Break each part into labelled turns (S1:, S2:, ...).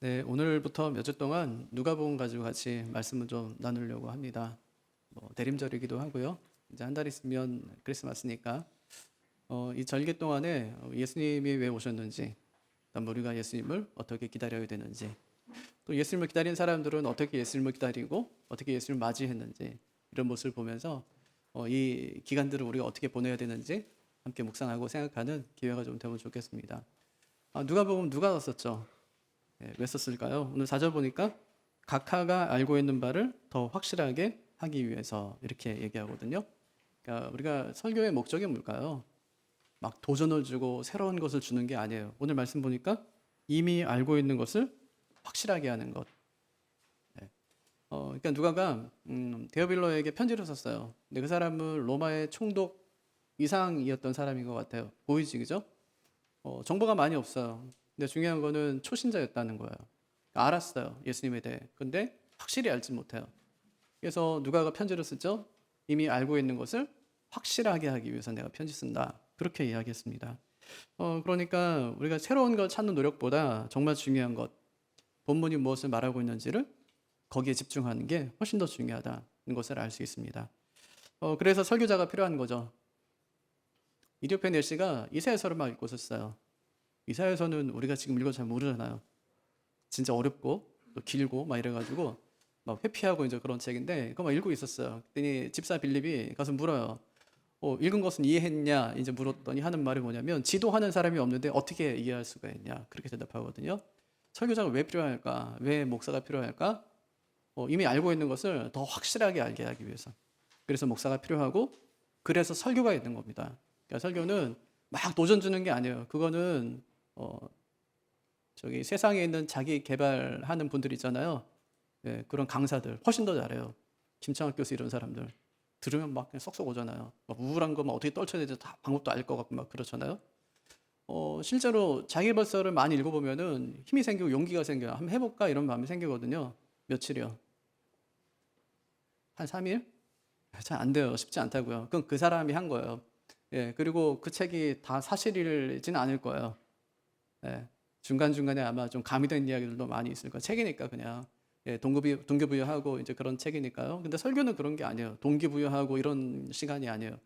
S1: 네, 오늘부터 몇 주 동안 누가복음 가지고 같이 말씀을 좀 나누려고 합니다. 대림절이기도 하고요. 이제 한 달 있으면 크리스마스니까 이 절기 동안에 예수님이 왜 오셨는지, 그다음 우리가 예수님을 어떻게 기다려야 되는지, 또 예수님을 기다린 사람들은 어떻게 예수님을 기다리고 어떻게 예수님을 맞이했는지 이런 모습을 보면서 이 기간들을 우리가 어떻게 보내야 되는지 함께 묵상하고 생각하는 기회가 좀 되면 좋겠습니다. 누가복음 누가 썼죠? 왜 썼을까요? 오늘 4절 보니까 각하가 알고 있는 바를 더 확실하게 하기 위해서 이렇게 얘기하거든요. 그러니까 우리가 설교의 목적이 뭘까요? 막 도전을 주고 새로운 것을 주는 게 아니에요. 오늘 말씀 보니까 이미 알고 있는 것을 확실하게 하는 것. 네. 그러니까 누가가 데오빌로에게 편지를 썼어요. 근데 그 사람은 로마의 총독 이상이었던 사람인 것 같아요. 보이지, 그죠? 정보가 많이 없어요. 근데 중요한 거는 초신자였다는 거예요. 알았어요, 예수님에 대해. 근데 확실히 알지 못해요. 그래서 누가가 편지를 쓰죠. 이미 알고 있는 것을 확실하게 하기 위해서 내가 편지 쓴다. 그렇게 이야기했습니다. 그러니까 우리가 새로운 걸 찾는 노력보다 정말 중요한 것, 본문이 무엇을 말하고 있는지를 거기에 집중하는 게 훨씬 더 중요하다는 것을 알 수 있습니다. 그래서 설교자가 필요한 거죠. 이디오페 넬시가 이사야서를 막 읽고 있었어요. 이사야서는 우리가 지금 읽어도 잘 모르잖아요. 진짜 어렵고 또 길고 막 이래가지고 막 회피하고 이제 그런 책인데 그거 막 읽고 있었어요. 그랬더니 집사 빌립이 가서 물어요. 읽은 것은 이해했냐? 이제 물었더니 하는 말이 뭐냐면 지도하는 사람이 없는데 어떻게 이해할 수가 있냐? 그렇게 대답하거든요. 설교자가 왜 필요할까? 왜 목사가 필요할까? 이미 알고 있는 것을 더 확실하게 알게 하기 위해서. 그래서 목사가 필요하고 그래서 설교가 있는 겁니다. 그러니까 설교는 막 도전 주는 게 아니에요. 그거는 저기 세상에 있는 자기 개발하는 분들 있잖아요. 예, 그런 강사들 훨씬 더 잘해요. 김창학 교수 이런 사람들 들으면 막 그냥 쏙쏙 오잖아요. 막 우울한 거 막 어떻게 떨쳐야 되지 다 방법도 알 것 같고 막 그렇잖아요. 실제로 자기발서를 많이 읽어보면은 힘이 생기고 용기가 생겨요. 한번 해볼까 이런 마음이 생기거든요. 며칠이요? 한 3일? 잘 안 돼요. 쉽지 않다고요. 그건 그 사람이 한 거예요. 예, 그리고 그 책이 다 사실이지는 않을 거예요. 예, 중간중간에 아마 좀 가미된 이야기들도 많이 있을 거예요. 책이니까 그냥. 예, 동기부여하고 이제 그런 책이니까요. 근데 설교는 그런 게 아니에요. 동기부여하고 이런 시간이 아니에요.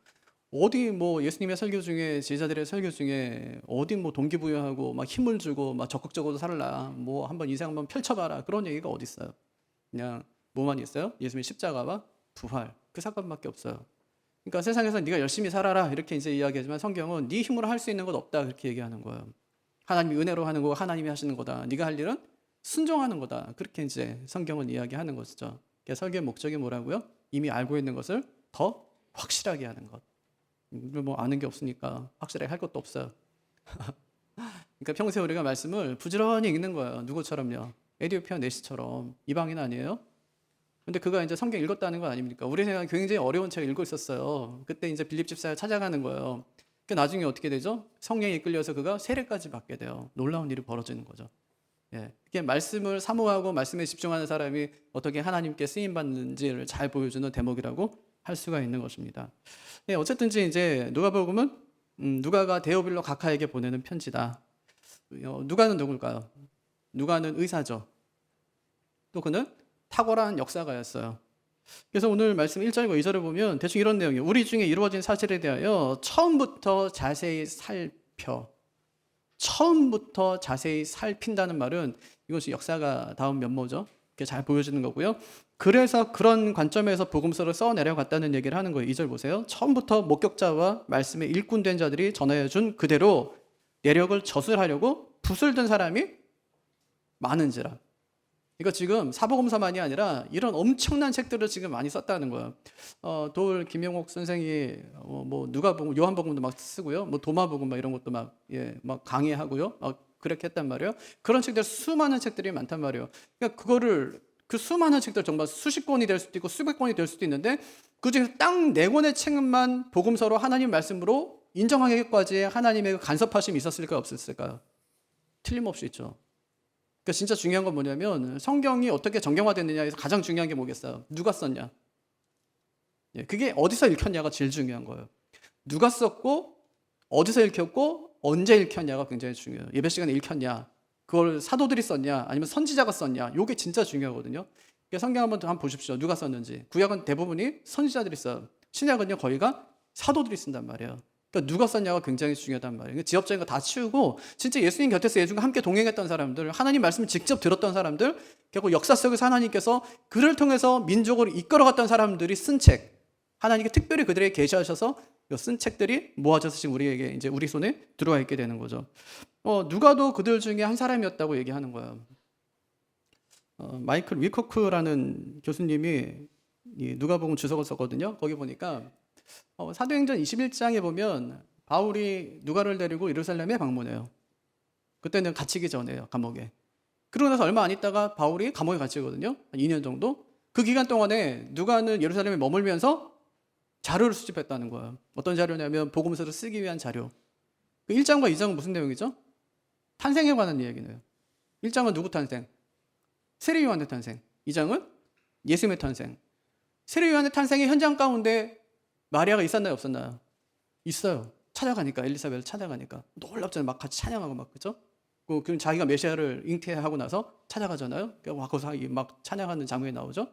S1: 어디 뭐 예수님의 설교 중에 제자들의 설교 중에 어디 뭐 동기부여하고 막 힘을 주고 막 적극적으로 살라 뭐 한번 인생 한번 펼쳐봐라 그런 얘기가 어디 있어요? 그냥 뭐만 있어요? 예수님의 십자가와 부활 그 사건밖에 없어요. 그러니까 세상에서 네가 열심히 살아라 이렇게 이제 이야기하지만 성경은 네 힘으로 할 수 있는 것 없다 그렇게 얘기하는 거예요. 하나님이 은혜로 하는 거고 하나님이 하시는 거다. 네가 할 일은 순종하는 거다. 그렇게 이제 성경은 이야기하는 것이죠. 그러니까 설교의 목적이 뭐라고요? 이미 알고 있는 것을 더 확실하게 하는 것. 뭐 아는 게 없으니까 확실하게 할 것도 없어요. 그러니까 평소에 우리가 말씀을 부지런히 읽는 거예요. 누구처럼요? 에디오피아 내시처럼 이방인 아니에요? 근데 그가 이제 성경 읽었다는 거 아닙니까? 우리 생각에 굉장히 어려운 책을 읽고 있었어요. 그때 이제 빌립 집사를 찾아가는 거예요. 그 나중에 어떻게 되죠? 성령에 이끌려서 그가 세례까지 받게 돼요. 놀라운 일이 벌어지는 거죠. 예, 이게 말씀을 사모하고 말씀에 집중하는 사람이 어떻게 하나님께 쓰임 받는지를 잘 보여주는 대목이라고 할 수가 있는 것입니다. 예, 어쨌든지 이제 누가복음은 누가가 데오빌로 각하에게 보내는 편지다. 누가는 누굴까요? 누가는 의사죠. 또 그는 탁월한 역사가였어요. 그래서 오늘 말씀 1절과 2절을 보면 대충 이런 내용이에요. 우리 중에 이루어진 사실에 대하여 처음부터 자세히 살핀다는 말은 이것이 역사가 다운 면모죠. 이렇게 잘 보여지는 거고요. 그래서 그런 관점에서 복음서를 써내려갔다는 얘기를 하는 거예요. 2절 보세요. 처음부터 목격자와 말씀에 일꾼된 자들이 전하여 준 그대로 내력을 저술하려고 붓을 든 사람이 많은지라. 이거 지금 사복음서만이 아니라 이런 엄청난 책들을 지금 많이 썼다는 거예요. 도울 김영옥 선생이 뭐 누가복음, 요한복음도 막 쓰고요. 뭐 도마복음 막 이런 것도 막 막 강의하고요. 그렇게 했단 말이에요. 그런 책들 수많은 책들이 많단 말이에요. 그러니까 그거를 그 수많은 책들 정말 수십 권이 될 수도 있고 수백 권이 될 수도 있는데 그중에서 딱 네 권의 책만 복음서로 하나님 말씀으로 인정하기까지 하나님의 간섭하심이 있었을까요, 없었을까요? 틀림없이 있죠. 그러니까 진짜 중요한 건 뭐냐면 성경이 어떻게 정경화됐느냐에서 가장 중요한 게 뭐겠어요? 누가 썼냐? 그게 어디서 읽혔냐가 제일 중요한 거예요. 누가 썼고 어디서 읽혔고 언제 읽혔냐가 굉장히 중요해요. 예배 시간에 읽혔냐? 그걸 사도들이 썼냐 아니면 선지자가 썼냐, 요게 진짜 중요하거든요. 그러니까 성경 한번 보십시오. 누가 썼는지. 구약은 대부분이 선지자들이 써요. 신약은요 거의가 사도들이 쓴단 말이에요. 그러니까 누가 썼냐가 굉장히 중요하단 말이에요. 지역적인 거 다 치우고 진짜 예수님 곁에서 예수님과 함께 동행했던 사람들, 하나님 말씀을 직접 들었던 사람들, 결국 역사 속에서 하나님께서 그를 통해서 민족을 이끌어갔던 사람들이 쓴 책, 하나님께 특별히 그들에게 계시하셔서 쓴 책들이 모아져서 지금 우리에게 이제 우리 손에 들어와 있게 되는 거죠. 누가도 그들 중에 한 사람이었다고 얘기하는 거예요. 마이클 위커크라는 교수님이 이 누가복음 주석을 썼거든요. 거기 보니까 사도행전 21장에 보면 바울이 누가를 데리고 예루살렘에 방문해요. 그때는 갇히기 전에요, 감옥에. 그러고 나서 얼마 안 있다가 바울이 감옥에 갇히거든요. 한 2년 정도. 그 기간 동안에 누가는 예루살렘에 머물면서 자료를 수집했다는 거예요. 어떤 자료냐면 복음서를 쓰기 위한 자료. 그 1장과 2장은 무슨 내용이죠? 탄생에 관한 이야기네요. 1장은 누구 탄생? 세례 요한의 탄생. 2장은 예수님의 탄생. 세례 요한의 탄생의 현장 가운데 마리아가 있었나요, 없었나요? 있어요. 찾아가니까, 엘리사벳을 찾아가니까 놀랍잖아요. 막 같이 찬양하고 막, 그죠? 그럼 자기가 메시아를 잉태하고 나서 찾아가잖아요. 거기서 막 찬양하는 장면이 나오죠.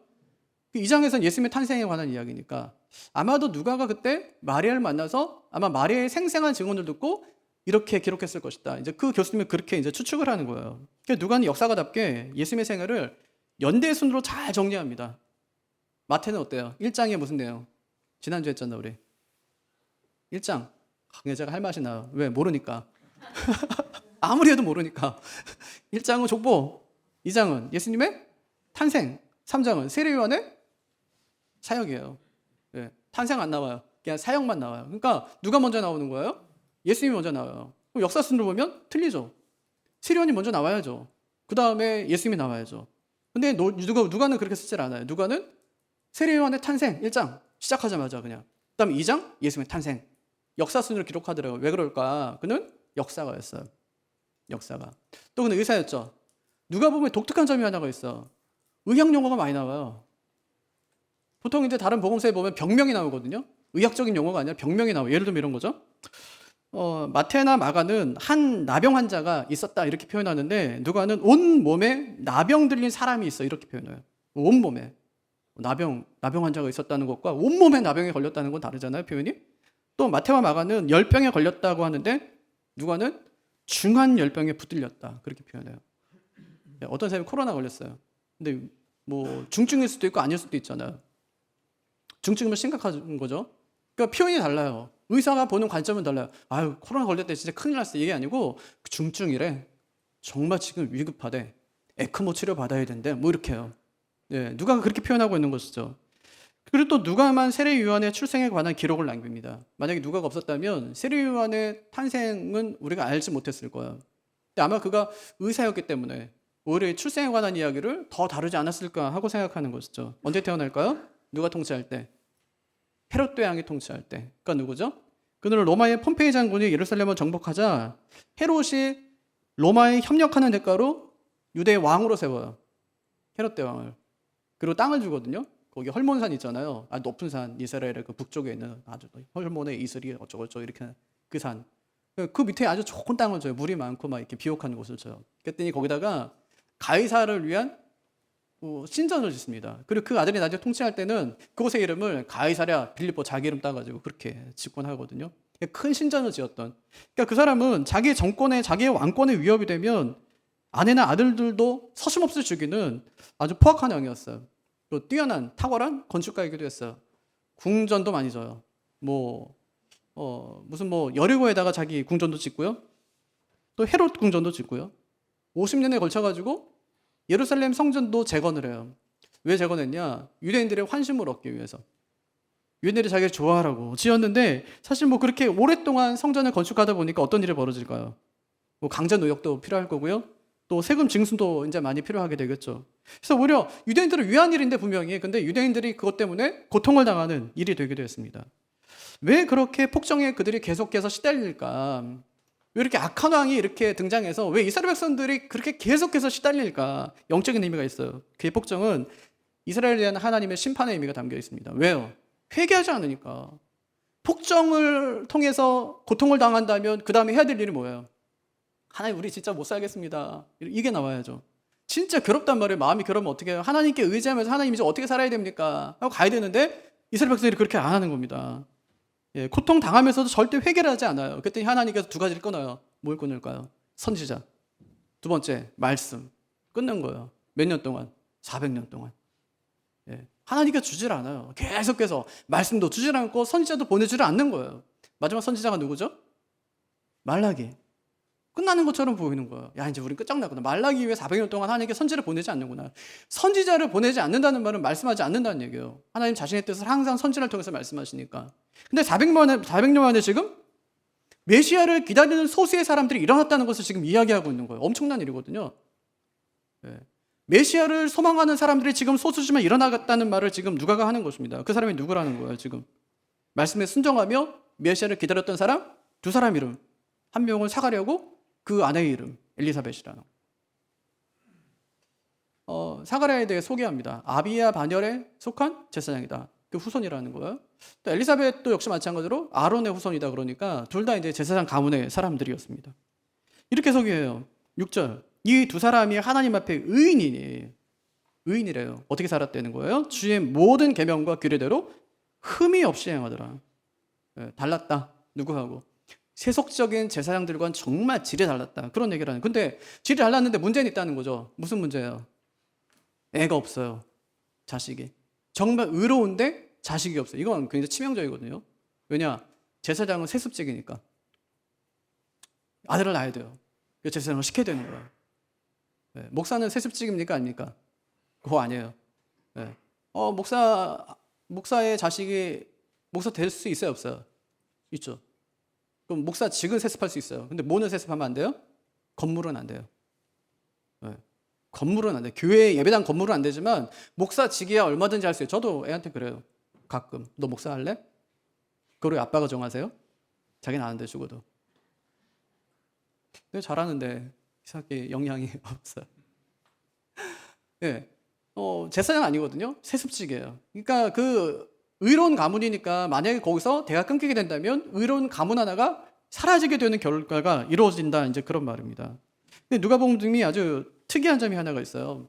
S1: 2장에서는 예수님의 탄생에 관한 이야기니까 아마도 누가가 그때 마리아를 만나서 아마 마리아의 생생한 증언을 듣고 이렇게 기록했을 것이다. 이제 그 교수님은 그렇게 이제 추측을 하는 거예요. 그러니까 누가는 역사가답게 예수님의 생애를 연대 순으로 잘 정리합니다. 마태는 어때요? 1장에 무슨 내용? 지난주에 했잖아, 우리. 1장. 제가 할 맛이 나요. 왜? 모르니까. 아무리 해도 모르니까. 1장은 족보, 2장은 예수님의 탄생, 3장은 세례 요한의 사역이에요. 네. 탄생 안 나와요. 그냥 사역만 나와요. 그러니까 누가 먼저 나오는 거예요? 예수님이 먼저 나와요. 그럼 역사 순으로 보면 틀리죠. 세례 요한이 먼저 나와야죠. 그 다음에 예수님이 나와야죠. 근데 누가는 그렇게 쓰질 않아요. 누가는 세례 요한의 탄생 1장 시작하자마자 그냥. 그 다음에 2장 예수님의 탄생. 역사 순으로 기록하더라고요. 왜 그럴까? 그는 역사가였어요. 역사가. 또 그는 의사였죠. 누가 보면 독특한 점이 하나가 있어. 의학 용어가 많이 나와요. 보통 이제 다른 복음서에 보면 병명이 나오거든요. 의학적인 용어가 아니라 병명이 나와요. 예를 들면 이런 거죠. 마태나 마가는 한 나병 환자가 있었다 이렇게 표현하는데 누가는 온 몸에 나병 들린 사람이 있어 이렇게 표현해요. 온 몸에 나병 환자가 있었다는 것과 온 몸에 나병에 걸렸다는 건 다르잖아요, 표현이. 또 마태와 마가는 열병에 걸렸다고 하는데 누가는 중한 열병에 붙들렸다 그렇게 표현해요. 어떤 사람이 코로나 걸렸어요. 근데 뭐 중증일 수도 있고 아닐 수도 있잖아요. 중증이면 심각한 거죠. 그러니까 표현이 달라요. 의사가 보는 관점은 달라요. 아유, 코로나 걸렸대 진짜 큰일 났어 이게 아니고 중증이래. 정말 지금 위급하대. 에크모 치료 받아야 된대. 뭐 이렇게 해요. 네, 누가가 그렇게 표현하고 있는 것이죠. 그리고 또 누가만 세례 요한의 출생에 관한 기록을 남깁니다. 만약에 누가가 없었다면 세례 요한의 탄생은 우리가 알지 못했을 거예요. 근데 아마 그가 의사였기 때문에 오히려 출생에 관한 이야기를 더 다루지 않았을까 하고 생각하는 것이죠. 언제 태어날까요? 누가 통치할 때? 헤롯 대왕이 통치할 때. 그러니까 누구죠? 그는 로마의 폼페이 장군이 예루살렘을 정복하자 헤롯이 로마에 협력하는 대가로 유대의 왕으로 세워요. 헤롯 대왕을. 그리고 땅을 주거든요. 거기 헐몬산 있잖아요. 높은 산, 이스라엘의 그 북쪽에 있는 아주 헐몬의 이슬이 어쩌고저쩌고 이렇게 그 산. 그 밑에 아주 좋은 땅을 줘요. 물이 많고 막 이렇게 비옥한 곳을 줘요. 그랬더니 거기다가 가이사를 위한 신전을 짓습니다. 그리고 그 아들이 나중에 통치할 때는 그곳의 이름을 가이사랴 빌립보 자기 이름 따가지고 그렇게 짓곤 하거든요. 큰 신전을 지었던. 그러니까 그 사람은 자기의 정권에, 자기의 왕권에 위협이 되면 아내나 아들들도 서슴없이 죽이는 아주 포악한 왕이었어요. 또 뛰어난 탁월한 건축가이기도 했어요. 궁전도 많이 져요. 무슨 여리고에다가 자기 궁전도 짓고요. 또 헤롯 궁전도 짓고요. 50년에 걸쳐가지고 예루살렘 성전도 재건을 해요. 왜 재건했냐? 유대인들의 환심을 얻기 위해서. 유대인들이 자기를 좋아하라고 지었는데 사실 그렇게 오랫동안 성전을 건축하다 보니까 어떤 일이 벌어질까요? 강제 노역도 필요할 거고요. 또 세금 징수도 이제 많이 필요하게 되겠죠. 그래서 오히려 유대인들을 위한 일인데 분명히 근데 유대인들이 그것 때문에 고통을 당하는 일이 되기도 했습니다. 왜 그렇게 폭정에 그들이 계속해서 시달릴까? 왜 이렇게 악한 왕이 이렇게 등장해서 왜 이스라엘 백성들이 그렇게 계속해서 시달릴까? 영적인 의미가 있어요. 그의 폭정은 이스라엘에 대한 하나님의 심판의 의미가 담겨 있습니다. 왜요? 회개하지 않으니까. 폭정을 통해서 고통을 당한다면 그 다음에 해야 될 일이 뭐예요? 하나님 우리 진짜 못 살겠습니다. 이게 나와야죠. 진짜 괴롭단 말이에요. 마음이 괴롭으면 어떻게 해요? 하나님께 의지하면서 하나님 이제 어떻게 살아야 됩니까? 하고 가야 되는데 이스라엘 백성들이 그렇게 안 하는 겁니다. 예, 고통 당하면서도 절대 회개를 하지 않아요. 그때 하나님께서 두 가지를 끊어요. 뭘 끊을까요? 선지자. 두 번째 말씀. 끊는 거예요. 몇 년 동안? 400년 동안. 예, 하나님께서 주질 않아요. 계속해서 말씀도 주질 않고 선지자도 보내주질 않는 거예요. 마지막 선지자가 누구죠? 말라기. 끝나는 것처럼 보이는 거예요. 야, 이제 우린 끝장나구나. 말라기 위해 400년 동안 하나님께 선지를 보내지 않는구나. 선지자를 보내지 않는다는 말은 말씀하지 않는다는 얘기예요. 하나님 자신의 뜻을 항상 선지를 통해서 말씀하시니까. 근데 400년 만에 지금 메시아를 기다리는 소수의 사람들이 일어났다는 것을 지금 이야기하고 있는 거예요. 엄청난 일이거든요. 네. 메시아를 소망하는 사람들이 지금 소수지만 일어나갔다는 말을 지금 누가가 하는 것입니다. 그 사람이 누구라는 거예요, 지금. 말씀에 순종하며 메시아를 기다렸던 사람, 두 사람 이름. 한 명은 사가랴고 그 아내의 이름 엘리사벳이라는. 사가랴에 대해 소개합니다. 아비야 반열에 속한 제사장이다. 그 후손이라는 거예요. 또 엘리사벳도 역시 마찬가지로 아론의 후손이다. 그러니까 둘 다 이제 제사장 가문의 사람들이었습니다. 이렇게 소개해요. 6절. 이 두 사람이 하나님 앞에 의인이래요. 어떻게 살았다는 거예요? 주의 모든 계명과 규례대로 흠이 없이 행하더라. 네, 달랐다. 누구하고? 세속적인 제사장들과는 정말 질이 달랐다. 그런 얘기를 하는. 근데 질이 달랐는데 문제는 있다는 거죠. 무슨 문제예요? 애가 없어요. 자식이. 정말 의로운데 자식이 없어요. 이건 굉장히 치명적이거든요. 왜냐? 제사장은 세습직이니까. 아들을 낳아야 돼요. 제사장을 시켜야 되는 거예요. 네. 목사는 세습직입니까? 아닙니까? 그거 아니에요. 네. 목사의 자식이 목사 될 수 있어요? 없어요? 있죠. 그럼 목사직은 세습할 수 있어요. 근데 뭐는 세습하면 안 돼요? 건물은 안 돼요. 네. 건물은 안 돼요. 교회 예배당 건물은 안 되지만 목사직이야 얼마든지 할 수 있어요. 저도 애한테 그래요. 가끔. 너 목사 할래? 그걸 왜 아빠가 정하세요? 자기는 아는데 죽어도. 근데 잘하는데 이상하게 영향이 없어요. 네. 제사장 아니거든요. 세습직이에요. 그러니까 그 의로운 가문이니까 만약에 거기서 대가 끊기게 된다면 의로운 가문 하나가 사라지게 되는 결과가 이루어진다. 이제 그런 말입니다. 근데 누가복음이 아주 특이한 점이 하나가 있어요.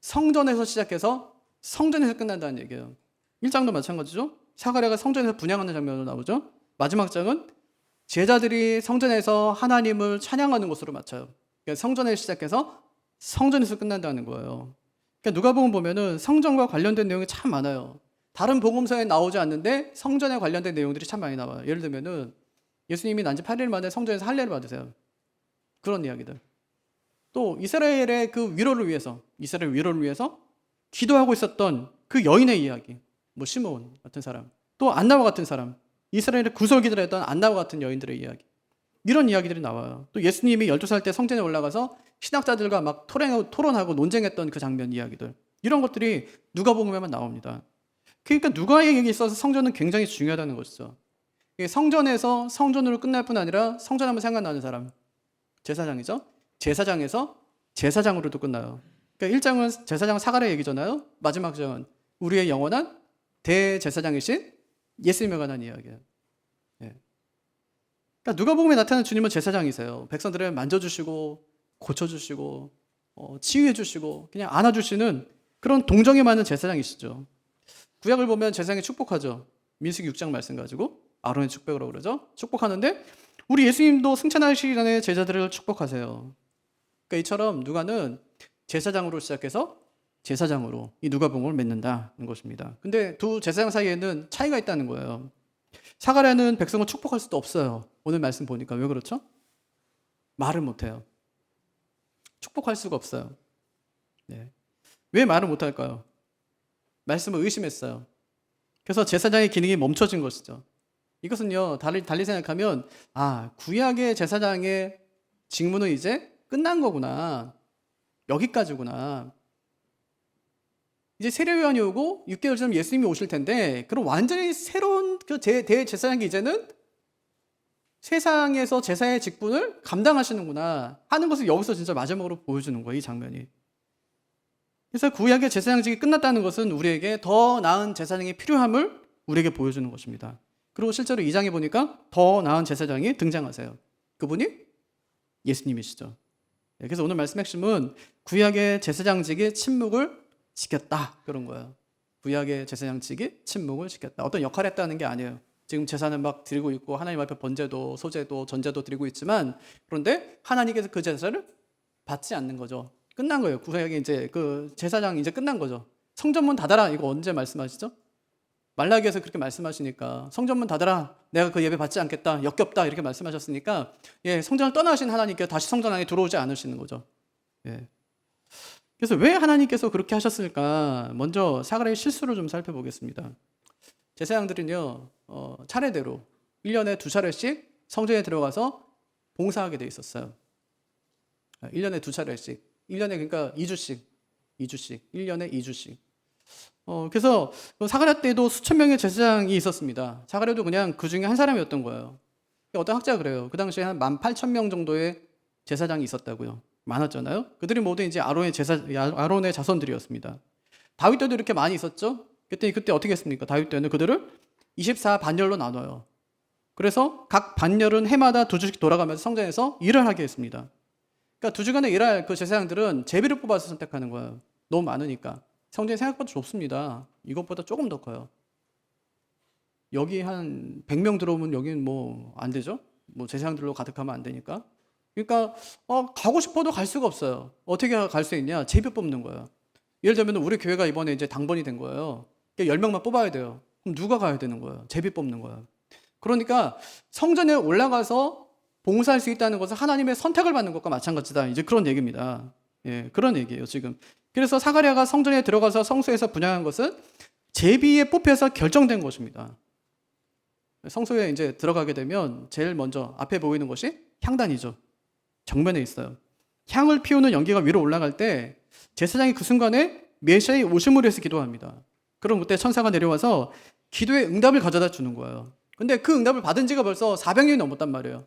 S1: 성전에서 시작해서 성전에서 끝난다는 얘기예요. 1장도 마찬가지죠. 사가랴가 성전에서 분향하는 장면으로 나오죠. 마지막 장은 제자들이 성전에서 하나님을 찬양하는 것으로 마쳐요. 그러니까 성전에서 시작해서 성전에서 끝난다는 거예요. 그러니까 누가복음 보면은 성전과 관련된 내용이 참 많아요. 다른 복음서에 나오지 않는데 성전에 관련된 내용들이 참 많이 나와요. 예를 들면은 예수님이 난 지 8일 만에 성전에서 할례를 받으세요. 그런 이야기들. 또 이스라엘 위로를 위해서 기도하고 있었던 그 여인의 이야기. 뭐 시므온 같은 사람, 또 안나와 같은 사람, 이스라엘의 구설기들 했던 안나와 같은 여인들의 이야기. 이런 이야기들이 나와요. 또 예수님이 12살 때 성전에 올라가서 신학자들과 막 토론하고 논쟁했던 그 장면 이야기들. 이런 것들이 누가복음에만 나옵니다. 그러니까 누가에게 있어서 성전은 굉장히 중요하다는 것이죠. 성전에서 성전으로 끝날 뿐 아니라 성전하면 생각나는 사람, 제사장이죠. 제사장에서 제사장으로도 끝나요. 그러니까 1장은 제사장 사가랴 얘기잖아요. 마지막 장은 우리의 영원한 대제사장이신 예수님에 관한 이야기예요. 네. 그러니까 누가복음에 나타나는 주님은 제사장이세요. 백성들을 만져주시고 고쳐주시고 치유해주시고 그냥 안아주시는 그런 동정이 많은 제사장이시죠. 구약을 보면 제사장이 축복하죠. 민수기 6장 말씀 가지고 아론의 축복이라고 그러죠. 축복하는데 우리 예수님도 승천하시기 전에 제자들을 축복하세요. 그러니까 이처럼 누가는 제사장으로 시작해서 제사장으로 이 누가복음을 맺는다는 것입니다. 근데 두 제사장 사이에는 차이가 있다는 거예요. 사가랴는 백성을 축복할 수도 없어요. 오늘 말씀 보니까 왜 그렇죠? 말을 못해요. 축복할 수가 없어요. 네. 왜 말을 못할까요? 말씀을 의심했어요. 그래서 제사장의 기능이 멈춰진 것이죠. 이것은요, 달리 생각하면, 구약의 제사장의 직무는 이제 끝난 거구나. 여기까지구나. 이제 세례요한이 오고 6개월 전 예수님이 오실 텐데, 그럼 완전히 새로운 그 대제사장이 이제는 세상에서 제사의 직분을 감당하시는구나 하는 것을 여기서 진짜 마지막으로 보여주는 거예요, 이 장면이. 그래서 구약의 제사장직이 끝났다는 것은 우리에게 더 나은 제사장이 필요함을 우리에게 보여주는 것입니다. 그리고 실제로 2장에 보니까 더 나은 제사장이 등장하세요. 그분이 예수님이시죠. 그래서 오늘 말씀 핵심은 구약의 제사장직이 침묵을 지켰다, 그런 거예요. 구약의 제사장직이 침묵을 지켰다. 어떤 역할을 했다는 게 아니에요. 지금 제사는 막 드리고 있고 하나님 앞에 번제도 소제도 전제도 드리고 있지만, 그런데 하나님께서 그 제사를 받지 않는 거죠. 끝난 거예요. 구약의 이제 그 제사장 이제 끝난 거죠. 성전문 닫아라, 이거 언제 말씀하시죠? 말라기에서 그렇게 말씀하시니까 성전문 닫아라, 내가 그 예배 받지 않겠다, 역겹다, 이렇게 말씀하셨으니까 성전을 떠나신 하나님께서 다시 성전 안에 들어오지 않으시는 거죠. 그래서 왜 하나님께서 그렇게 하셨을까? 먼저 사가랴의 실수를 좀 살펴보겠습니다. 제사장들은요, 차례대로 1년에 2차례씩 성전에 들어가서 봉사하게 돼 있었어요. 1년에 2차례씩, 1년에 그러니까 2주씩, 1년에 2주씩. 그래서 사가랴 때도 수천 명의 제사장이 있었습니다. 사가랴도 그냥 그 중에 한 사람이었던 거예요. 어떤 학자가 그래요. 그 당시에 한 18,000명 정도의 제사장이 있었다고요. 많았잖아요. 그들이 모두 이제 아론의 자손들이었습니다. 다윗 때도 이렇게 많이 있었죠. 그때 어떻게 했습니까? 다윗 때는 그들을 24반열로 나눠요. 그래서 각 반열은 해마다 2주씩 돌아가면서 성전에서 일을 하게 했습니다. 그러니까 2주간의 일할 그 제사장들은 제비를 뽑아서 선택하는 거예요. 너무 많으니까. 성전이 생각보다 좁습니다. 이것보다 조금 더 커요. 여기 한 100명 들어오면 여기는 뭐 안 되죠? 뭐 제사장들로 가득하면 안 되니까. 그러니까 가고 싶어도 갈 수가 없어요. 어떻게 갈 수 있냐? 제비 뽑는 거예요. 예를 들면 우리 교회가 이번에 이제 당번이 된 거예요. 10명만 뽑아야 돼요. 그럼 누가 가야 되는 거예요? 제비 뽑는 거예요. 그러니까 성전에 올라가서 봉사할 수 있다는 것은 하나님의 선택을 받는 것과 마찬가지다. 이제 그런 얘기입니다. 그런 얘기예요, 지금. 그래서 사가랴가 성전에 들어가서 성소에서 분향한 것은 제비에 뽑혀서 결정된 것입니다. 성소에 이제 들어가게 되면 제일 먼저 앞에 보이는 것이 향단이죠. 정면에 있어요. 향을 피우는 연기가 위로 올라갈 때 제사장이 그 순간에 메시아의 오심을 위해서 기도합니다. 그럼 그때 천사가 내려와서 기도의 응답을 가져다 주는 거예요. 근데 그 응답을 받은 지가 벌써 400년이 넘었단 말이에요.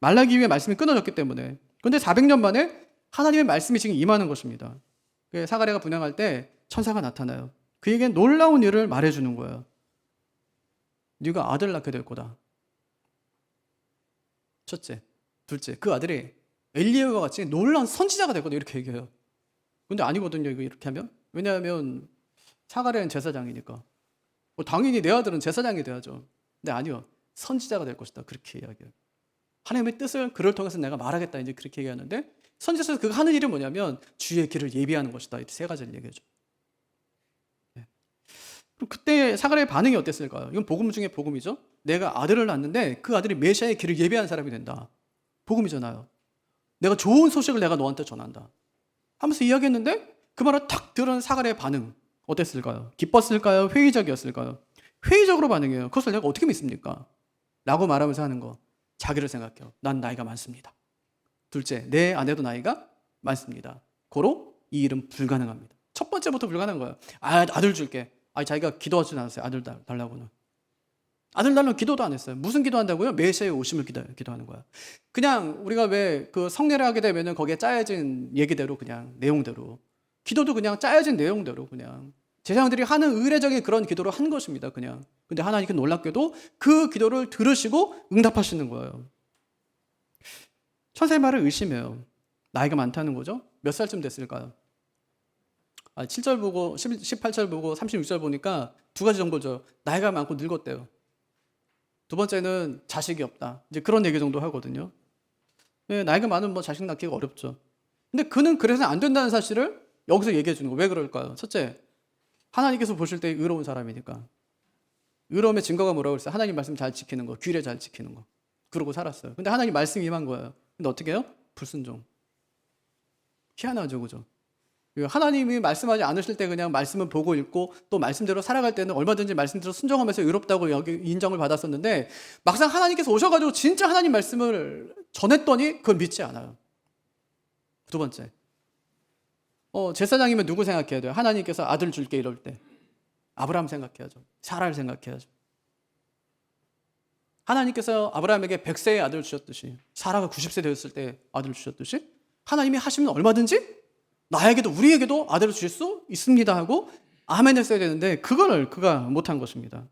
S1: 말라기 이후에 말씀이 끊어졌기 때문에. 근데 400년 만에 하나님의 말씀이 지금 임하는 것입니다. 사가랴가 분향할 때 천사가 나타나요. 그에게 놀라운 일을 말해주는 거예요. 네가 아들 낳게 될 거다. 첫째. 둘째, 그 아들이 엘리야와 같이 놀라운 선지자가 될 거다, 이렇게 얘기해요. 근데 아니거든요, 이거 이렇게 하면. 왜냐하면 사가랴는 제사장이니까. 당연히 내 아들은 제사장이 돼야죠. 근데 아니요, 선지자가 될 것이다, 그렇게 이야기해요. 하나님의 뜻을 그를 통해서 내가 말하겠다, 이제 그렇게 얘기하는데, 선지자에서 그 하는 일이 뭐냐면 주의 길을 예비하는 것이다, 이 세 가지를 얘기해줘. 그럼 그때 사가랴의 반응이 어땠을까요? 이건 복음 중에 복음이죠. 내가 아들을 낳는데 그 아들이 메시아의 길을 예비한 사람이 된다. 복음이잖아요. 내가 좋은 소식을 내가 너한테 전한다 하면서 이야기했는데, 그 말을 탁 들은 사가랴의 반응 어땠을까요? 기뻤을까요? 회의적이었을까요? 회의적으로 반응해요. 그것을 내가 어떻게 믿습니까? 라고 말하면서 하는 거, 자기를 생각해요. 난 나이가 많습니다. 둘째, 내 아내도 나이가 많습니다. 고로 이 일은 불가능합니다. 첫 번째부터 불가능한 거예요. 아들 줄게. 자기가 기도하지 않았어요. 아들 달라고는. 아들 달라고 기도도 안 했어요. 무슨 기도한다고요? 메시아의 오심을 기도하는 거야. 그냥 우리가 왜 그 성례를 하게 되면은 거기에 짜여진 얘기대로, 그냥 내용대로, 기도도 그냥 짜여진 내용대로 그냥 제사장들이 하는 의례적인 그런 기도를 한 것입니다, 그냥. 근데 하나님께 놀랍게도 그 기도를 들으시고 응답하시는 거예요. 천사의 말을 의심해요. 나이가 많다는 거죠? 몇 살쯤 됐을까요? 7절 보고 18절 보고 36절 보니까 두 가지 정보를 줘요. 나이가 많고 늙었대요. 두 번째는 자식이 없다, 이제 그런 얘기 정도 하거든요. 나이가 많으면 뭐 자식 낳기가 어렵죠. 근데 그는 그래서 안 된다는 사실을 여기서 얘기해 주는 거예요. 왜 그럴까요? 첫째, 하나님께서 보실 때 의로운 사람이니까. 의로움의 증거가 뭐라고 그랬어요? 하나님 말씀 잘 지키는 거, 규례 잘 지키는 거. 그러고 살았어요. 근데 하나님 말씀이 임한 거예요. 근데 어떻게 해요? 불순종. 희한하죠, 그죠? 하나님이 말씀하지 않으실 때 그냥 말씀을 보고 읽고 또 말씀대로 살아갈 때는 얼마든지 말씀대로 순종하면서 의롭다고 여기 인정을 받았었는데, 막상 하나님께서 오셔가지고 진짜 하나님 말씀을 전했더니 그걸 믿지 않아요. 두 번째, 제사장이면 누구 생각해야 돼요? 하나님께서 아들 줄게 이럴 때 아브라함 생각해야죠. 사라를 생각해야죠. 하나님께서 아브라함에게 100세의 아들을 주셨듯이, 사라가 90세 되었을 때 아들을 주셨듯이, 하나님이 하시면 얼마든지 나에게도 우리에게도 아들을 주실 수 있습니다 하고 아멘 했어야 되는데, 그걸 그가 못한 것입니다.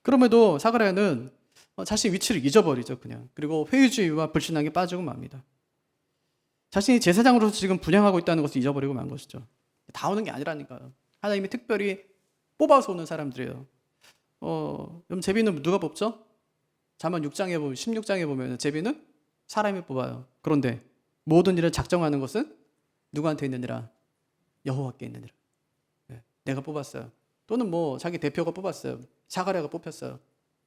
S1: 그럼에도 사가랴는 자신의 위치를 잊어버리죠, 그냥. 그리고 회의주의와 불신앙에 빠지고 맙니다. 자신이 제사장으로서 지금 분양하고 있다는 것을 잊어버리고 만 것이죠. 다 오는 게 아니라니까요. 하나님이 특별히 뽑아서 오는 사람들이에요. 그럼 제비는 누가 뽑죠? 잠언 6장에 보면, 16장에 보면 제비는 사람이 뽑아요. 그런데 모든 일을 작정하는 것은 누구한테 있느니라? 여호와께 있느니라. 네, 내가 뽑았어요. 또는 뭐 자기 대표가 뽑았어요. 사가랴가 뽑혔어요.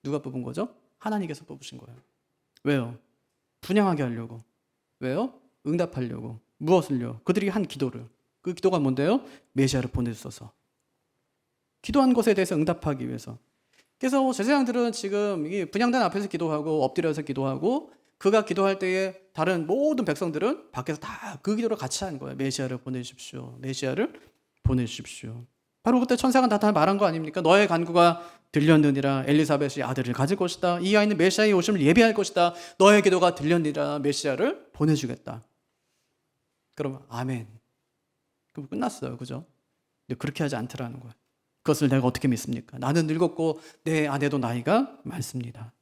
S1: 누가 뽑은 거죠? 하나님께서 뽑으신 거예요. 왜요? 분양하게 하려고. 왜요? 응답하려고. 무엇을요? 그들이 한 기도를. 그 기도가 뭔데요? 메시아를 보내주소서. 기도한 것에 대해서 응답하기 위해서. 그래서 제사장들은 지금 이 분향단 앞에서 기도하고 엎드려서 기도하고 그가 기도할 때에 다른 모든 백성들은 밖에서 다 그 기도를 같이 하는 거예요. 메시아를 보내주십시오. 메시아를 보내주십시오. 바로 그때 천사가 나타나 말한 거 아닙니까? 너의 간구가 들렸느니라. 엘리사벳이 아들을 가질 것이다. 이 아이는 메시아의 오심을 예비할 것이다. 너의 기도가 들렸느니라. 메시아를 보내주겠다. 그럼 아멘. 그럼 끝났어요. 그죠? 근데 그렇게 하지 않더라는 거예요. 그것을 내가 어떻게 믿습니까? 나는 늙었고 내 아내도 나이가 많습니다.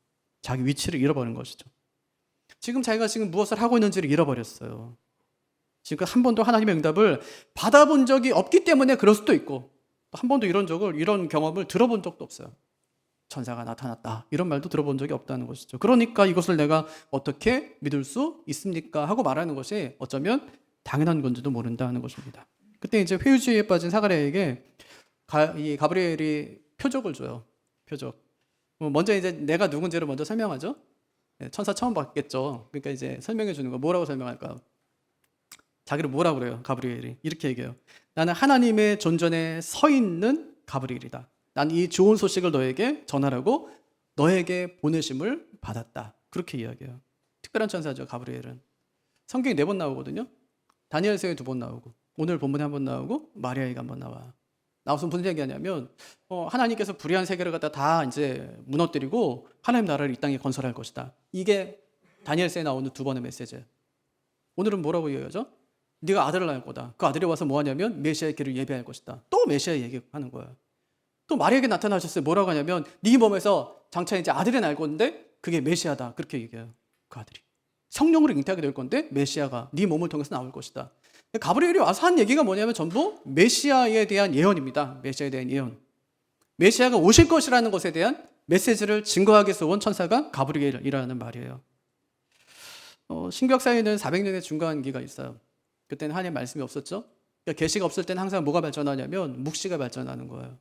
S1: 자기 위치를 잃어버린 것이죠. 지금 자기가 지금 무엇을 하고 있는지를 잃어버렸어요. 지금 한 번도 하나님의 응답을 받아본 적이 없기 때문에 그럴 수도 있고 한 번도 이런 경험을 들어본 적도 없어요. 천사가 나타났다 이런 말도 들어본 적이 없다는 것이죠. 그러니까 이것을 내가 어떻게 믿을 수 있습니까? 하고 말하는 것이 어쩌면 당연한 건지도 모른다는 것입니다. 그때 이제 회유주의에 빠진 사가랴에게 이 가브리엘이 표적을 줘요. 표적. 먼저 이제 내가 누군지를 먼저 설명하죠. 천사 처음 봤겠죠. 그러니까 이제 설명해 주는 거 뭐라고 설명할까요? 자기를 뭐라고 그래요? 가브리엘이 이렇게 얘기해요. 나는 하나님의 존전에 서 있는 가브리엘이다. 난 이 좋은 소식을 너에게 전하라고 너에게 보내심을 받았다. 그렇게 이야기해요. 특별한 천사죠, 가브리엘은. 성경에 4번 나오거든요. 다니엘서에 2번 나오고 오늘 본문에 1번 나오고 마리아에게 1번 나와. 나와서 무슨 얘기하냐면 하나님께서 불의한 세계를 갖다 다 이제 무너뜨리고 하나님 나라를 이 땅에 건설할 것이다. 이게 다니엘서에 나오는 2번의 메시지예요. 오늘은 뭐라고 얘기하죠? 네가 아들을 낳을 거다. 그 아들이 와서 뭐 하냐면 메시아의 길을 예배할 것이다. 또 메시아 얘기하는 거예요. 또 마리아에게 나타나셨어요. 뭐라고 하냐면 네 몸에서 장차 이제 아들이 날 건데 그게 메시아다. 그렇게 얘기해요. 그 아들이 성령으로 잉태하게 될 건데 메시아가 네 몸을 통해서 나올 것이다. 가브리엘이 와서 한 얘기가 뭐냐면 전부 메시아에 대한 예언입니다. 메시아에 대한 예언. 메시아가 오실 것이라는 것에 대한 메시지를 증거하기 위해서 온 천사가 가브리엘이라는 말이에요. 신구약사에는 400년의 중간기가 있어요. 그때는 하나님 말씀이 없었죠. 그러니까 계시가 없을 때는 항상 뭐가 발전하냐면 묵시가 발전하는 거예요.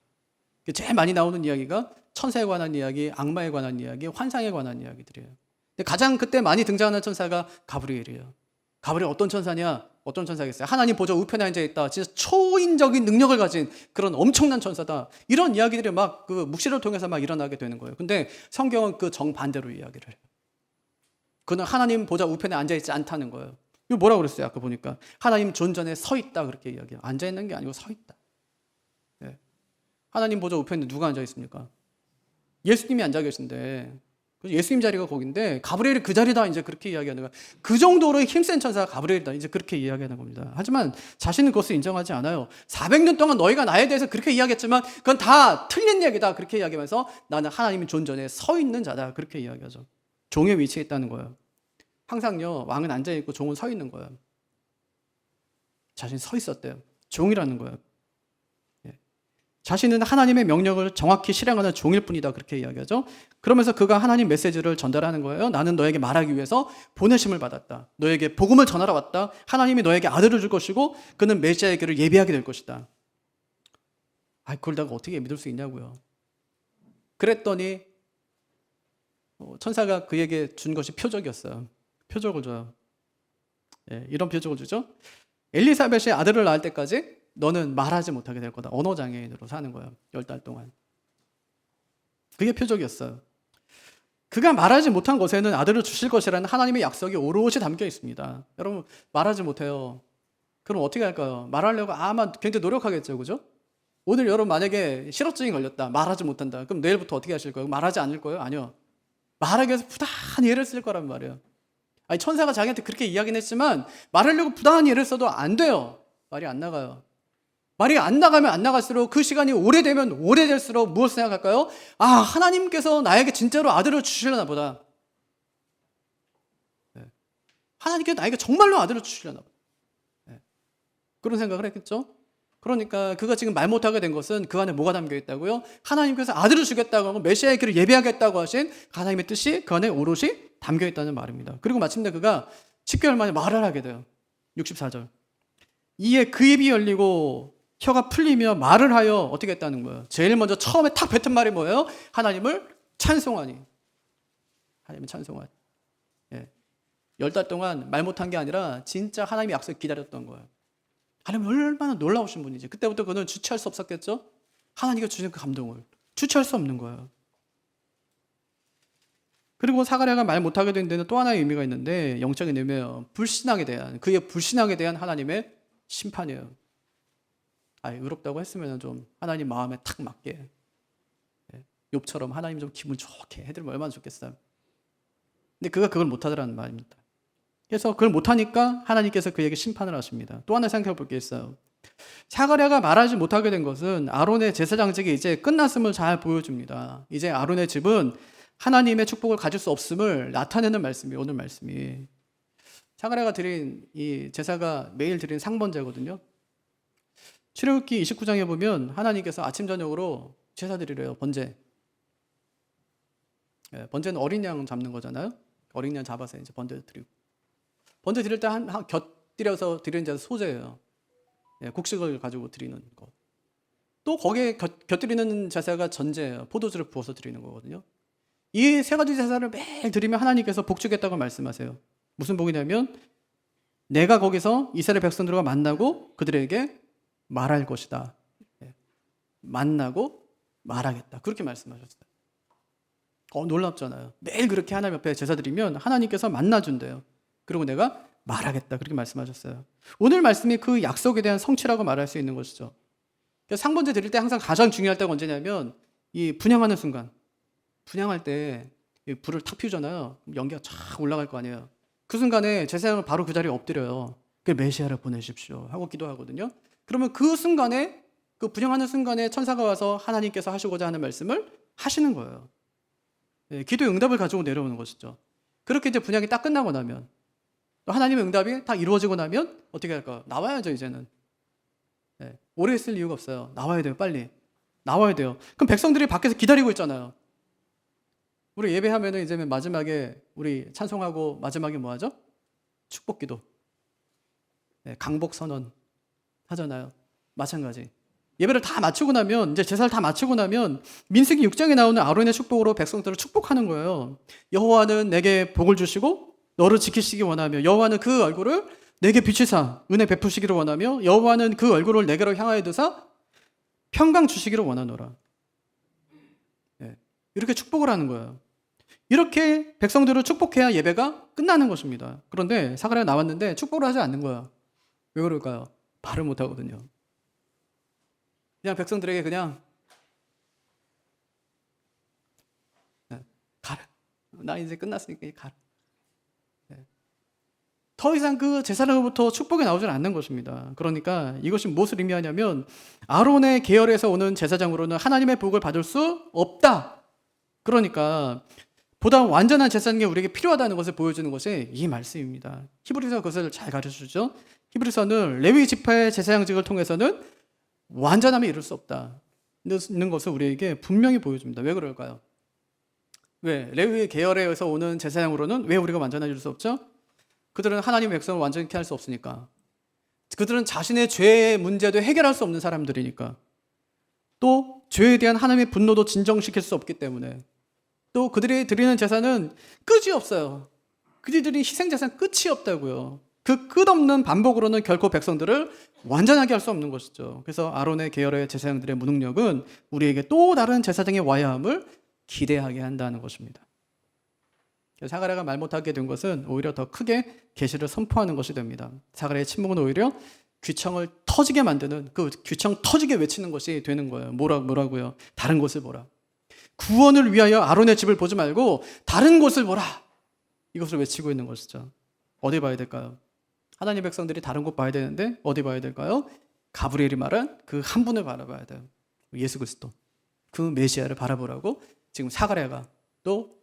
S1: 제일 많이 나오는 이야기가 천사에 관한 이야기, 악마에 관한 이야기, 환상에 관한 이야기들이에요. 근데 가장 그때 많이 등장하는 천사가 가브리엘이에요. 가브리엘 어떤 천사냐? 어떤 천사겠어요? 하나님 보좌 우편에 앉아 있다. 진짜 초인적인 능력을 가진 그런 엄청난 천사다. 이런 이야기들이 막 그 묵시를 통해서 막 일어나게 되는 거예요. 근데 성경은 그 정반대로 이야기를 해요. 그는 하나님 보좌 우편에 앉아 있지 않다는 거예요. 이거 뭐라고 그랬어요? 아까 보니까 하나님 존전에 서 있다 그렇게 이야기해요. 앉아 있는 게 아니고 서 있다. 네. 하나님 보좌 우편에 누가 앉아 있습니까? 예수님이 앉아 계신데 예수님 자리가 거긴데 가브리엘이 그 자리다 이제 그렇게 이야기하는 거야. 그 정도로 힘센 천사가 가브리엘이다 이제 그렇게 이야기하는 겁니다. 하지만 자신은 그것을 인정하지 않아요. 400년 동안 너희가 나에 대해서 그렇게 이야기했지만 그건 다 틀린 얘기다 그렇게 이야기하면서 나는 하나님의 존전에 서 있는 자다 그렇게 이야기하죠. 종의 위치에 있다는 거예요. 항상요 왕은 앉아 있고 종은 서 있는 거예요. 자신이 서 있었대요. 종이라는 거예요. 자신은 하나님의 명령을 정확히 실행하는 종일 뿐이다 그렇게 이야기하죠. 그러면서 그가 하나님 메시지를 전달하는 거예요. 나는 너에게 말하기 위해서 보내심을 받았다. 너에게 복음을 전하러 왔다. 하나님이 너에게 아들을 줄 것이고 그는 메시아의 길을 예비하게 될 것이다. 그걸 내가 어떻게 믿을 수 있냐고요. 그랬더니 천사가 그에게 준 것이 표적이었어요. 표적을 줘요. 이런 표적을 주죠. 엘리사벳이 아들을 낳을 때까지 너는 말하지 못하게 될 거다. 언어장애인으로 사는 거예요. 10달 동안. 그게 표적이었어요. 그가 말하지 못한 것에는 아들을 주실 것이라는 하나님의 약속이 오롯이 담겨 있습니다. 여러분 말하지 못해요. 그럼 어떻게 할까요? 말하려고 아마 굉장히 노력하겠죠. 그죠? 오늘 여러분 만약에 실업증이 걸렸다. 말하지 못한다. 그럼 내일부터 어떻게 하실 거예요? 말하지 않을 거예요? 아니요. 말하기 위해서 부단히 애를 쓸 거란 말이에요. 천사가 자기한테 그렇게 이야기는 했지만 말하려고 부단히 애를 써도 안 돼요. 말이 안 나가요. 말이 안 나가면 안 나갈수록 그 시간이 오래되면 오래될수록 무엇을 생각할까요? 아, 하나님께서 나에게 진짜로 아들을 주시려나 보다. 하나님께서 나에게 정말로 아들을 주시려나 보다. 그런 생각을 했겠죠? 그러니까 그가 지금 말 못하게 된 것은 그 안에 뭐가 담겨 있다고요? 하나님께서 아들을 주겠다고 하고 메시아의 길을 예비하겠다고 하신 하나님의 뜻이 그 안에 오롯이 담겨 있다는 말입니다. 그리고 마침내 그가 10개월 만에 말을 하게 돼요. 64절. 이에 그 입이 열리고 혀가 풀리며 말을 하여 어떻게 했다는 거예요? 제일 먼저 처음에 탁 뱉은 말이 뭐예요? 하나님을 찬송하니. 하나님을 찬송하니. 10달 동안 말 못한 게 아니라 진짜 하나님의 약속을 기다렸던 거예요. 하나님 얼마나 놀라우신 분이지. 그때부터 그는 주체할 수 없었겠죠? 하나님께 주신 그 감동을 주체할 수 없는 거예요. 그리고 사가랴가 말 못하게 된 데는 또 하나의 의미가 있는데 영적인 의미예요. 그의 불신앙에 대한 하나님의 심판이에요. 의롭다고 했으면 좀 하나님 마음에 탁 맞게, 욥처럼 하나님 좀 기분 좋게 해드리면 얼마나 좋겠어요. 근데 그가 그걸 못하더라는 말입니다. 그래서 그걸 못하니까 하나님께서 그에게 심판을 하십니다. 또 하나 생각해 볼 게 있어요. 사가랴가 말하지 못하게 된 것은 아론의 제사장직이 이제 끝났음을 잘 보여줍니다. 이제 아론의 집은 하나님의 축복을 가질 수 없음을 나타내는 말씀이에요. 오늘 말씀이. 사가랴가 드린 이 제사가 매일 드린 상번제거든요. 출애굽기 29장에 보면 하나님께서 아침 저녁으로 제사 드리래요. 번제. 번제는 어린 양 잡는 거잖아요. 어린 양 잡아서 이제 번제 드리고. 번제 드릴 때 곁들여서 드리는 제사 소제예요. 곡식을 가지고 드리는 것. 또 거기에 곁들이는 제사가 전제예요. 포도주를 부어서 드리는 거거든요. 이 세 가지 제사를 매일 드리면 하나님께서 복 주겠다고 말씀하세요. 무슨 복이냐면 내가 거기서 이스라엘 백성들과 만나고 그들에게 말할 것이다. 만나고 말하겠다. 그렇게 말씀하셨어요. 놀랍잖아요. 매일 그렇게 하나님 앞에 제사 드리면 하나님께서 만나준대요. 그리고 내가 말하겠다. 그렇게 말씀하셨어요. 오늘 말씀이 그 약속에 대한 성취라고 말할 수 있는 것이죠. 상번제 드릴 때 항상 가장 중요할 때가 언제냐면 이 분향하는 순간. 분향할 때 불을 탁 피우잖아요. 연기가 쫙 올라갈 거 아니에요. 그 순간에 제사장을 바로 그 자리에 엎드려요. 그 메시아를 보내십시오 하고 기도하거든요. 그러면 그 순간에, 그 분향하는 순간에 천사가 와서 하나님께서 하시고자 하는 말씀을 하시는 거예요. 기도의 응답을 가지고 내려오는 것이죠. 그렇게 이제 분향이 딱 끝나고 나면, 또 하나님의 응답이 딱 이루어지고 나면 어떻게 할까요? 나와야죠, 이제는. 오래 있을 이유가 없어요. 나와야 돼요, 빨리. 나와야 돼요. 그럼 백성들이 밖에서 기다리고 있잖아요. 우리 예배하면은 이제 마지막에 우리 찬송하고 마지막에 뭐 하죠? 축복 기도. 강복 선언 하잖아요. 마찬가지. 예배를 다 마치고 나면, 이제 제사를 다 마치고 나면 민수기 6장에 나오는 아론의 축복으로 백성들을 축복하는 거예요. 여호와는 내게 복을 주시고 너를 지키시기 원하며 여호와는 그 얼굴을 내게 비추사 은혜 베푸시기를 원하며 여호와는 그 얼굴을 내게로 향하여 두사 평강 주시기를 원하노라. 이렇게 축복을 하는 거예요. 이렇게 백성들을 축복해야 예배가 끝나는 것입니다. 그런데 사가랴가 나왔는데 축복을 하지 않는 거야. 왜 그럴까요? 말을 못 하거든요. 그냥 백성들에게 그냥 가라. 나 이제 끝났으니까 가라. 더 이상 그 제사장으로부터 축복이 나오질 않는 것입니다. 그러니까 이것이 무엇을 의미하냐면 아론의 계열에서 오는 제사장으로는 하나님의 복을 받을 수 없다. 그러니까 보다 완전한 제사장이 우리에게 필요하다는 것을 보여주는 것이 이 말씀입니다. 히브리서 그것을 잘 가르쳐주죠. 히브리서는 레위 지파의 제사장직을 통해서는 완전함에 이룰 수 없다는 것을 우리에게 분명히 보여줍니다. 왜 그럴까요? 왜? 레위 계열에서 오는 제사장으로는 왜 우리가 완전하게 이룰 수 없죠? 그들은 하나님의 백성을 완전히 할 수 없으니까. 그들은 자신의 죄의 문제도 해결할 수 없는 사람들이니까. 또 죄에 대한 하나님의 분노도 진정시킬 수 없기 때문에. 또 그들이 드리는 제사는 끝이 없어요. 그들이 희생 제사는 끝이 없다고요. 그 끝없는 반복으로는 결코 백성들을 완전하게 할 수 없는 것이죠. 그래서 아론의 계열의 제사장들의 무능력은 우리에게 또 다른 제사장이 와야 함을 기대하게 한다는 것입니다. 사가랴가 말 못하게 된 것은 오히려 더 크게 계시를 선포하는 것이 됩니다. 사가랴의 침묵은 오히려 귀청을 터지게 만드는, 그 귀청 터지게 외치는 것이 되는 거예요. 뭐라고요? 다른 곳을 보라. 구원을 위하여 아론의 집을 보지 말고 다른 곳을 보라. 이것을 외치고 있는 것이죠. 어디 봐야 될까요? 하나님 백성들이 다른 곳 봐야 되는데 어디 봐야 될까요? 가브리엘이 말한 그 한 분을 바라봐야 돼요. 예수 그리스도. 그 메시아를 바라보라고 지금 사가랴가 또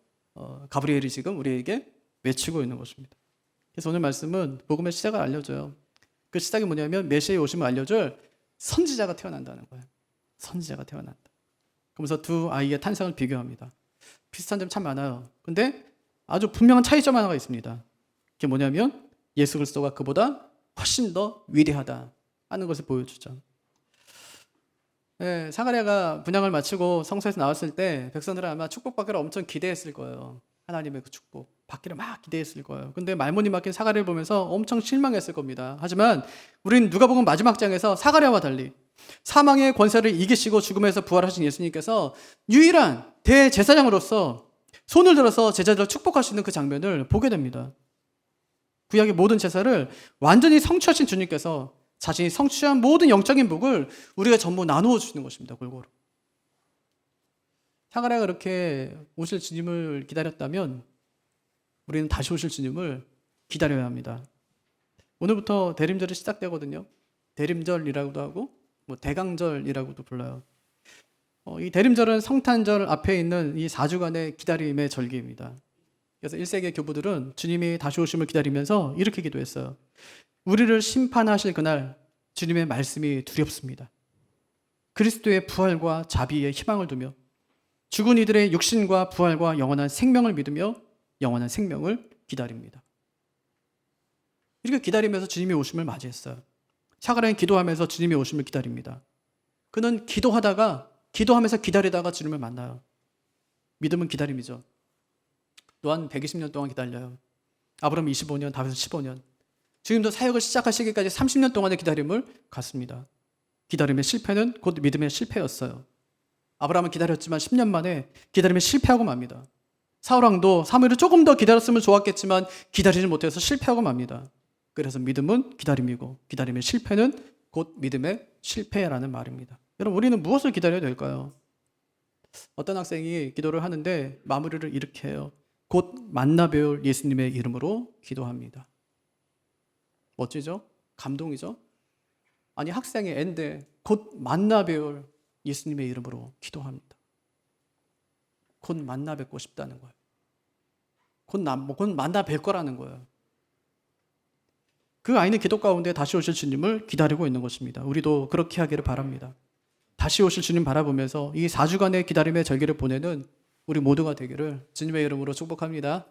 S1: 가브리엘이 지금 우리에게 외치고 있는 것입니다. 그래서 오늘 말씀은 복음의 시작을 알려줘요. 그 시작이 뭐냐면 메시아의 오심을 알려줄 선지자가 태어난다는 거예요. 선지자가 태어난다. 그러면서 두 아이의 탄생을 비교합니다. 비슷한 점 참 많아요. 근데 아주 분명한 차이점 하나가 있습니다. 그게 뭐냐면 예수 그리스도가 그보다 훨씬 더 위대하다 하는 것을 보여주죠. 네, 사가랴가 분향을 마치고 성소에서 나왔을 때 백성들은 아마 축복받기를 엄청 기대했을 거예요. 하나님의 그 축복 받기를 막 기대했을 거예요. 근데 말문이 막힌 사가랴를 보면서 엄청 실망했을 겁니다. 하지만 우리는 누가복음 마지막 장에서 사가랴와 달리 사망의 권세를 이기시고 죽음에서 부활하신 예수님께서 유일한 대제사장으로서 손을 들어서 제자들을 축복할 수 있는 그 장면을 보게 됩니다. 구약의 모든 제사를 완전히 성취하신 주님께서 자신이 성취한 모든 영적인 복을 우리가 전부 나누어 주시는 것입니다. 골고루. 사가랴가 그렇게 오실 주님을 기다렸다면 우리는 다시 오실 주님을 기다려야 합니다. 오늘부터 대림절이 시작되거든요. 대림절이라고도 하고 대강절이라고도 불러요. 이 대림절은 성탄절 앞에 있는 이 4주간의 기다림의 절기입니다. 그래서 1세기 교부들은 주님이 다시 오심을 기다리면서 이렇게 기도했어요. 우리를 심판하실 그날 주님의 말씀이 두렵습니다. 그리스도의 부활과 자비에 희망을 두며 죽은 이들의 육신과 부활과 영원한 생명을 믿으며 영원한 생명을 기다립니다. 이렇게 기다리면서 주님의 오심을 맞이했어요. 사가랴는 기도하면서 주님의 오심을 기다립니다. 그는 기도하면서 기다리다가 주님을 만나요. 믿음은 기다림이죠. 또한 120년 동안 기다려요. 아브라함 25년, 다윗 15년. 주님도 사역을 시작하시기까지 30년 동안의 기다림을 갖습니다. 기다림의 실패는 곧 믿음의 실패였어요. 아브라함은 기다렸지만 10년 만에 기다림에 실패하고 맙니다. 사울왕도 사무엘을 조금 더 기다렸으면 좋았겠지만 기다리지 못해서 실패하고 맙니다. 그래서 믿음은 기다림이고 기다림의 실패는 곧 믿음의 실패라는 말입니다. 여러분, 우리는 무엇을 기다려야 될까요? 어떤 학생이 기도를 하는데 마무리를 이렇게 해요. 곧 만나 뵈올 예수님의 이름으로 기도합니다. 멋지죠? 감동이죠? 아니, 학생의 애인데 곧 만나 뵈올 예수님의 이름으로 기도합니다. 곧 만나 뵙고 싶다는 거예요. 곧 만나 뵐 거라는 거예요. 그 아이는 기도 가운데 다시 오실 주님을 기다리고 있는 것입니다. 우리도 그렇게 하기를 바랍니다. 다시 오실 주님 바라보면서 이 4주간의 기다림의 절기를 보내는 우리 모두가 되기를 주님의 이름으로 축복합니다.